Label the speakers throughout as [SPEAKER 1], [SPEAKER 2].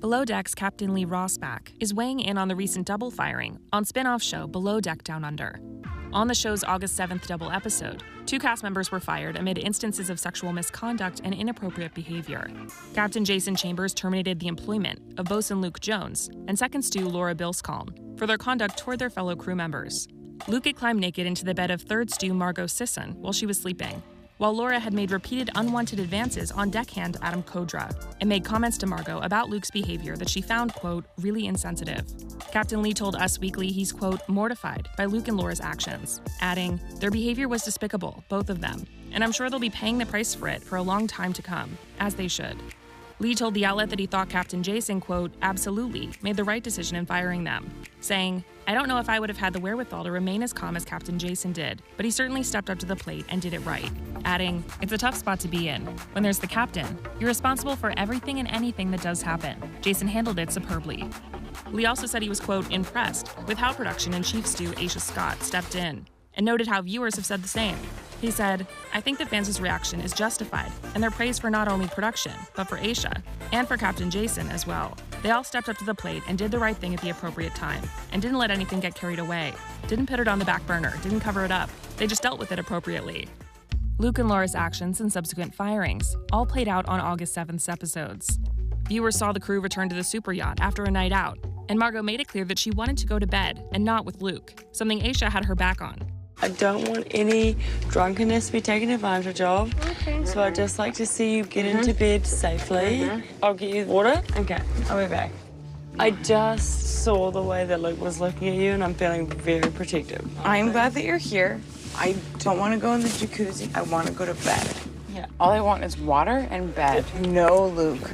[SPEAKER 1] Below Deck's Captain Lee Rossback is weighing in on the recent double firing on spin-off show Below Deck Down Under. On the show's August 7th double episode, 2 cast members were fired amid instances of sexual misconduct and inappropriate behavior. Captain Jason Chambers terminated the employment of Bosun Luke Jones and second stew Laura Bilskalm for their conduct toward their fellow crew members. Luke had climbed naked into the bed of third stew Margot Sisson while she was sleeping, while Laura had made repeated unwanted advances on deckhand Adam Kodra and made comments to Margot about Luke's behavior that she found, quote, really insensitive. Captain Lee told Us Weekly he's, quote, mortified by Luke and Laura's actions, adding, their behavior was despicable, both of them, and I'm sure they'll be paying the price for it for a long time to come, as they should. Lee told the outlet that he thought Captain Jason, quote, absolutely made the right decision in firing them, saying, I don't know if I would have had the wherewithal to remain as calm as Captain Jason did, but he certainly stepped up to the plate and did it right. Adding, it's a tough spot to be in. When there's the captain, you're responsible for everything and anything that does happen. Jason handled it superbly. Lee also said he was, quote, impressed with how production and Chief Stew Aisha Scott stepped in, and noted how viewers have said the same. He said, I think the fans' reaction is justified, and their praise for not only production, but for Aisha, and for Captain Jason as well. They all stepped up to the plate and did the right thing at the appropriate time, and didn't let anything get carried away. Didn't put it on the back burner, didn't cover it up. They just dealt with it appropriately. Luke and Laura's actions and subsequent firings all played out on August 7th's episodes. Viewers saw the crew return to the super yacht after a night out, and Margot made it clear that she wanted to go to bed and not with Luke, something Aisha had her back on.
[SPEAKER 2] I don't want any drunkenness to be taken advantage of. Okay. So I'd just like to see you get into bed safely. I'll get you water. Okay, I'll be back. I just saw the way that Luke was looking at you, and I'm feeling very protective.
[SPEAKER 3] I'm glad that you're here. I don't want to go in the jacuzzi. I want to go to bed.
[SPEAKER 2] Yeah.
[SPEAKER 3] All I want is water and bed. No, Luke.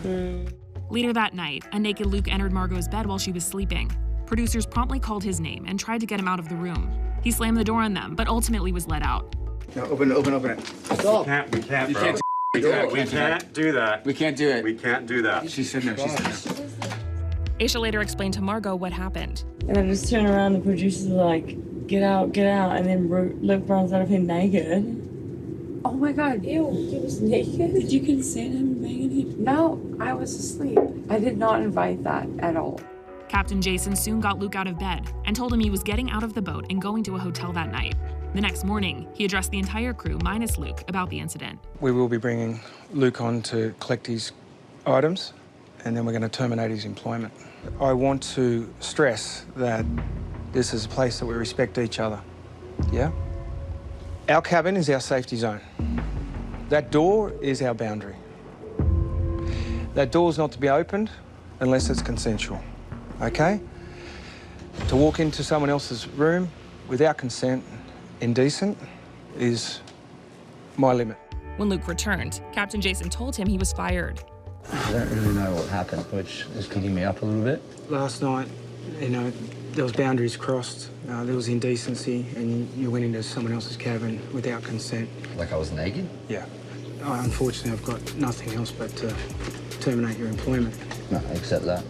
[SPEAKER 1] Later that night, a naked Luke entered Margot's bed while she was sleeping. Producers promptly called his name and tried to get him out of the room. He slammed the door on them, but ultimately was let out.
[SPEAKER 4] No, open it.
[SPEAKER 5] Stop. We can't, bro. We can't do that.
[SPEAKER 4] We can't do it.
[SPEAKER 5] We can't do that.
[SPEAKER 4] She said no, she said no.
[SPEAKER 1] Aisha later explained to Margot what happened.
[SPEAKER 2] And I just turn around, the producers are like, get out, and then Luke runs out of here naked.
[SPEAKER 3] Oh my God, ew, he was naked?
[SPEAKER 2] Did you consent him banging him?
[SPEAKER 3] No, I was asleep. I did not invite that at all.
[SPEAKER 1] Captain Jason soon got Luke out of bed and told him he was getting out of the boat and going to a hotel that night. The next morning, he addressed the entire crew, minus Luke, about the incident.
[SPEAKER 6] We will be bringing Luke on to collect his items, and then we're going to terminate his employment. I want to stress that this is a place that we respect each other, yeah? Our cabin is our safety zone. That door is our boundary. That door's not to be opened unless it's consensual. Okay? To walk into someone else's room without consent, indecent, is my limit.
[SPEAKER 1] When Luke returned, Captain Jason told him he was fired.
[SPEAKER 7] I don't really know what happened, which is picking me up a little bit.
[SPEAKER 6] Last night, there was boundaries crossed. There was indecency, and you went into someone else's cabin without consent.
[SPEAKER 7] Like I was naked?
[SPEAKER 6] Yeah. Unfortunately, I've got nothing else but to terminate your employment.
[SPEAKER 7] No, I accept that.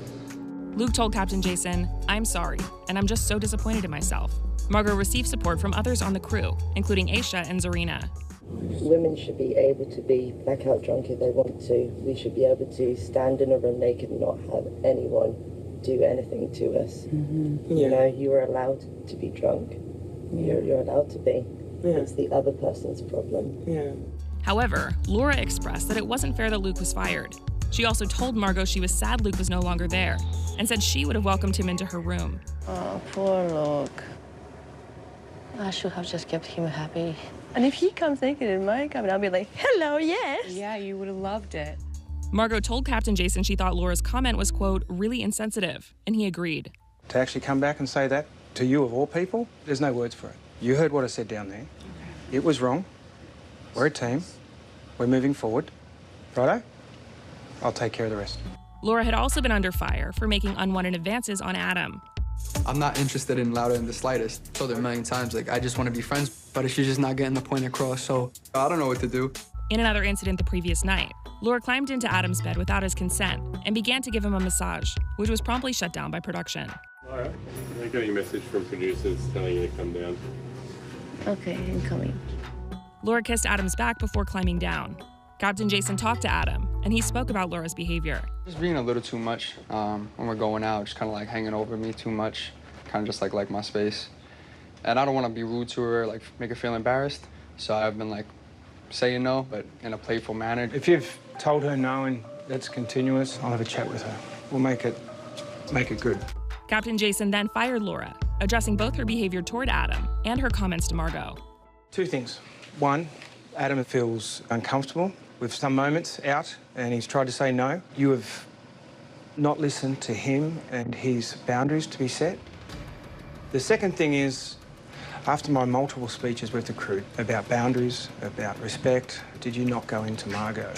[SPEAKER 1] Luke told Captain Jason, I'm sorry, and I'm just so disappointed in myself. Margot received support from others on the crew, including Aisha and Zarina.
[SPEAKER 8] Women should be able to be blackout drunk if they want to. We should be able to stand in a room naked and not have anyone do anything to us.
[SPEAKER 2] Mm-hmm.
[SPEAKER 8] You know, you are allowed to be drunk. You're allowed to be.
[SPEAKER 2] Yeah.
[SPEAKER 8] It's the other person's problem.
[SPEAKER 2] Yeah.
[SPEAKER 1] However, Laura expressed that it wasn't fair that Luke was fired. She also told Margot she was sad Luke was no longer there, and said she would have welcomed him into her room.
[SPEAKER 8] Oh, poor Luke. I should have just kept him happy. And if he comes naked in my cabin, I'll be like, hello, yes.
[SPEAKER 3] Yeah, you would have loved it.
[SPEAKER 1] Margot told Captain Jason she thought Laura's comment was, quote, really insensitive, and he agreed.
[SPEAKER 6] To actually come back and say that to you of all people, there's no words for it. You heard what I said down there. Okay. It was wrong. We're a team. We're moving forward. Righto? I'll take care of the rest.
[SPEAKER 1] Laura had also been under fire for making unwanted advances on Adam.
[SPEAKER 9] I'm not interested in Laura in the slightest. I told her a million times, I just want to be friends, but she's just not getting the point across, so I don't know what to do.
[SPEAKER 1] In another incident the previous night, Laura climbed into Adam's bed without his consent and began to give him a massage, which was promptly shut down by production.
[SPEAKER 5] All right. I got your message from producers telling you to come down.
[SPEAKER 8] Okay, I'm coming.
[SPEAKER 1] Laura kissed Adam's back before climbing down. Captain Jason talked to Adam, and he spoke about Laura's behavior.
[SPEAKER 9] Just being a little too much when we're going out, just kind of like hanging over me too much, kind of just like my space. And I don't want to be rude to her, like make her feel embarrassed. So I've been like saying no, but in a playful manner.
[SPEAKER 6] If you've told her no and that's continuous, I'll have a chat with her. We'll make it good.
[SPEAKER 1] Captain Jason then fired Laura, addressing both her behavior toward Adam and her comments to Margot.
[SPEAKER 6] Two things. One, Adam feels uncomfortable with some moments out and he's tried to say no. You have not listened to him and his boundaries to be set. The second thing is, after my multiple speeches with the crew about boundaries, about respect, did you not go into Margot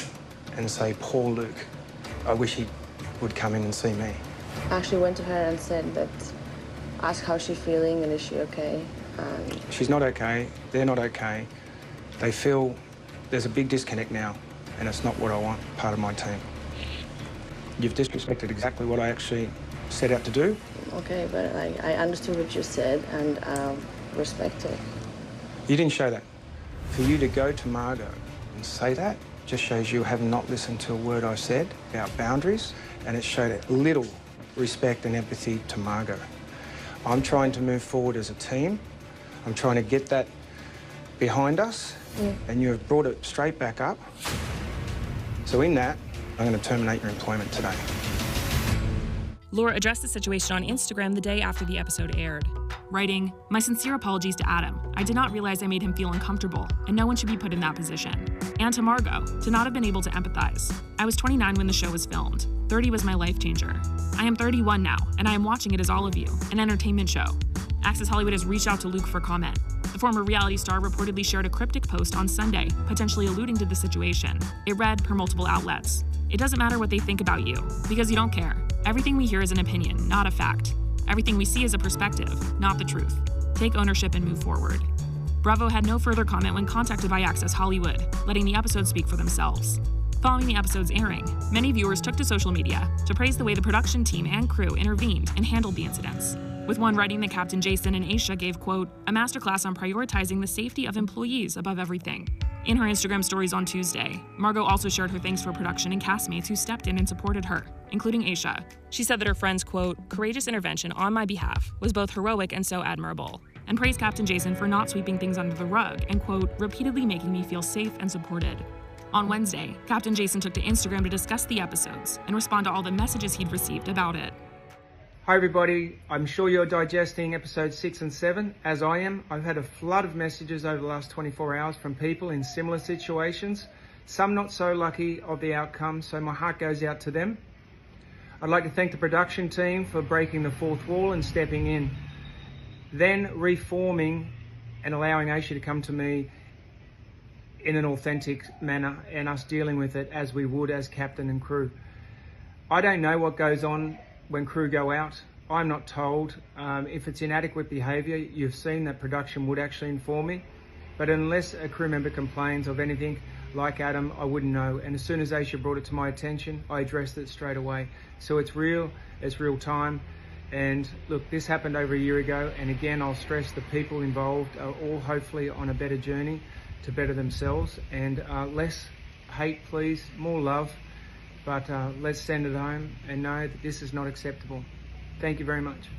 [SPEAKER 6] and say, poor Luke, I wish he would come in and see me?
[SPEAKER 8] I actually went to her and said that, ask how she's feeling and is she okay?
[SPEAKER 6] She's not okay, they're not okay. They feel there's a big disconnect now and it's not what I want, part of my team. You've disrespected exactly what I actually set out to do.
[SPEAKER 8] Okay, but I understood what you said and respect it.
[SPEAKER 6] You didn't show that. For you to go to Margot and say that just shows you have not listened to a word I said about boundaries, and it showed a little respect and empathy to Margot. I'm trying to move forward as a team. I'm trying to get that behind us, and you have brought it straight back up. So in that, I'm going to terminate your employment today.
[SPEAKER 1] Laura addressed the situation on Instagram the day after the episode aired, writing, "My sincere apologies to Adam. I did not realize I made him feel uncomfortable, and no one should be put in that position. And to Margot, to not have been able to empathize. I was 29 when the show was filmed. 30 was my life changer. I am 31 now, and I am watching it as all of you, an entertainment show." Access Hollywood has reached out to Luke for comment. The former reality star reportedly shared a cryptic post on Sunday, potentially alluding to the situation. It read, per multiple outlets, "It doesn't matter what they think about you, because you don't care. Everything we hear is an opinion, not a fact. Everything we see is a perspective, not the truth. Take ownership and move forward." Bravo had no further comment when contacted by Access Hollywood, letting the episodes speak for themselves. Following the episode's airing, many viewers took to social media to praise the way the production team and crew intervened and handled the incidents, with one writing that Captain Jason and Aisha gave, quote, "a masterclass on prioritizing the safety of employees above everything." In her Instagram stories on Tuesday, Margot also shared her thanks for production and castmates who stepped in and supported her, including Aisha. She said that her friend's, quote, "courageous intervention on my behalf was both heroic and so admirable," and praised Captain Jason for not sweeping things under the rug and, quote, "repeatedly making me feel safe and supported." On Wednesday, Captain Jason took to Instagram to discuss the episodes and respond to all the messages he'd received about it.
[SPEAKER 6] Hi everybody, I'm sure you're digesting episodes 6 and 7, as I am. I've had a flood of messages over the last 24 hours from people in similar situations, some not so lucky of the outcome, so my heart goes out to them. I'd like to thank the production team for breaking the fourth wall and stepping in, then reforming and allowing Aisha to come to me in an authentic manner and us dealing with it as we would as captain and crew. I don't know what goes on when crew go out. I'm not told. If it's inadequate behaviour, you've seen that production would actually inform me. But unless a crew member complains of anything like Adam, I wouldn't know. And as soon as Aisha brought it to my attention, I addressed it straight away. So it's real time. And look, this happened over a year ago. And again, I'll stress the people involved are all hopefully on a better journey to better themselves. And less hate, please, more love. But let's send it home and know that this is not acceptable. Thank you very much.